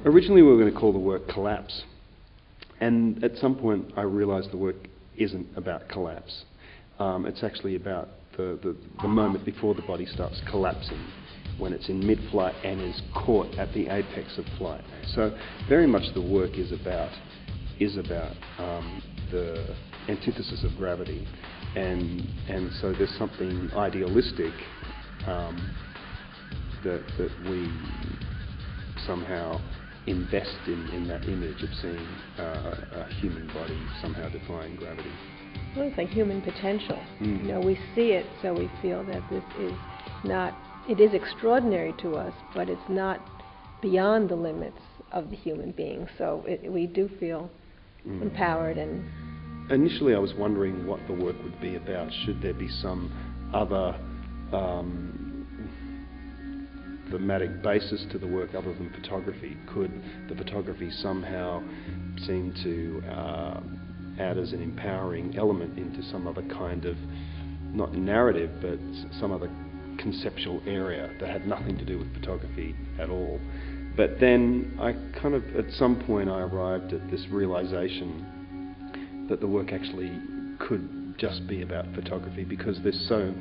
Originally we were going to call the work Collapse, and at some point I realised the work isn't about collapse. It's actually about the moment before the body starts collapsing, when it's in mid-flight and is caught at the apex of flight. So very much the work is about the antithesis of gravity, and so there's something idealistic that we somehow invest in that image of seeing a human body somehow defying gravity. Well, it's like human potential. Mm. You know, we see it, so we feel that this is not, it is extraordinary to us, but it's not beyond the limits of the human being. So we do feel empowered. And initially I was wondering what the work would be about. Should there be some other thematic basis to the work other than photography? Could the photography somehow seem to add as an empowering element into some other kind of, not narrative, but some other conceptual area that had nothing to do with photography at all? But then I kind of, at some point I arrived at this realization that the work actually could just be about photography, because there's so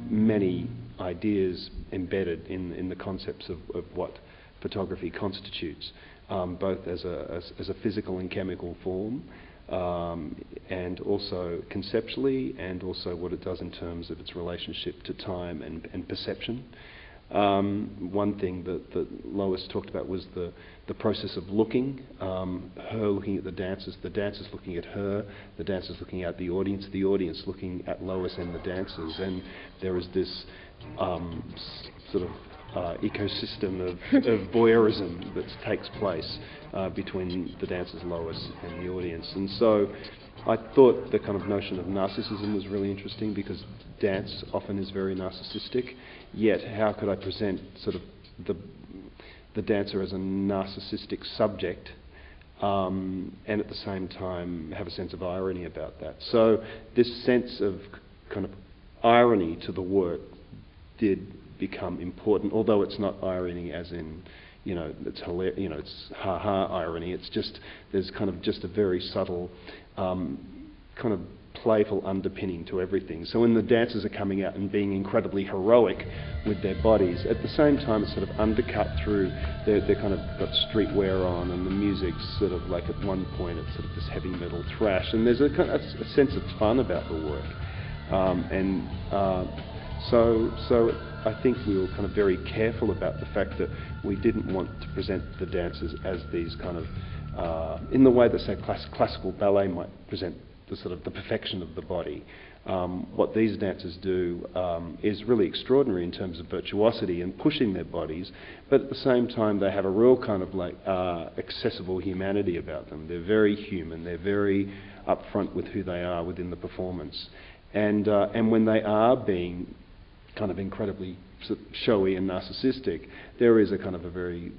many ideas embedded in the concepts of what photography constitutes, both as a physical and chemical form, and also conceptually, and also what it does in terms of its relationship to time and perception. One thing that Lois talked about was the process of looking, her looking at the dancers looking at her, the dancers looking at the audience looking at Lois and the dancers, and there is this sort of ecosystem of voyeurism that takes place between the dancers, Lois, and the audience. And so I thought the kind of notion of narcissism was really interesting, because dance often is very narcissistic, yet how could I present sort of the dancer as a narcissistic subject and at the same time have a sense of irony about that? So this sense of kind of irony to the work did become important, although it's not irony as in, it's hilarious, it's ha-ha irony. It's just, there's kind of just a very subtle kind of playful underpinning to everything. So when the dancers are coming out and being incredibly heroic with their bodies, at the same time it's sort of undercut through, they're kind of got streetwear on, and the music's sort of like, at one point it's sort of this heavy metal thrash, and there's a sense of fun about the work. So I think we were kind of very careful about the fact that we didn't want to present the dancers as these kind of, in the way that, say, classical ballet might present the sort of the perfection of the body. What these dancers do is really extraordinary in terms of virtuosity and pushing their bodies, but at the same time they have a real kind of like accessible humanity about them. They're very human, they're very upfront with who they are within the performance. And when they are being kind of incredibly showy and narcissistic, there is a kind of a very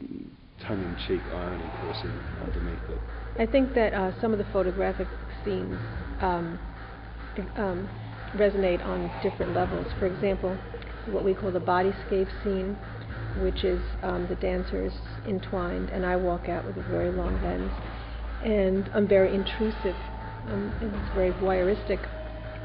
tongue-in-cheek irony coursing underneath it. I think that some of the photographic scenes resonate on different levels. For example, what we call the bodyscape scene, which is the dancers entwined, and I walk out with a very long lens, and I'm very intrusive, and it's very voyeuristic.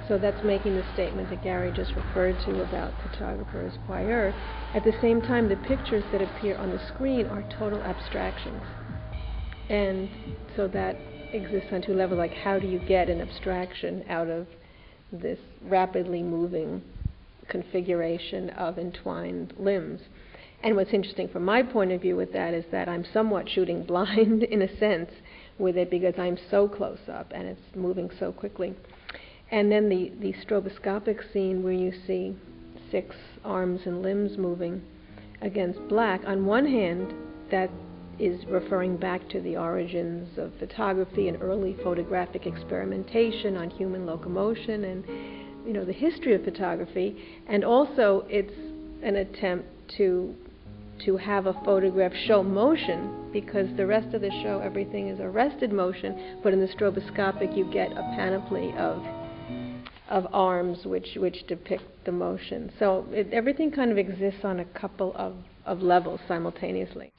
So that's making the statement that Gary just referred to about photographers voyeur. At the same time, the pictures that appear on the screen are total abstractions. And so that exists on two levels, like how do you get an abstraction out of this rapidly moving configuration of entwined limbs? And what's interesting from my point of view with that is that I'm somewhat shooting blind in a sense with it, because I'm so close up and it's moving so quickly. And then the stroboscopic scene where you see 6 arms and limbs moving against black. On one hand, that is referring back to the origins of photography and early photographic experimentation on human locomotion and, the history of photography. And also it's an attempt to have a photograph show motion, because the rest of the show, everything is arrested motion, but in the stroboscopic you get a panoply of arms which depict the motion. So everything kind of exists on a couple of levels simultaneously.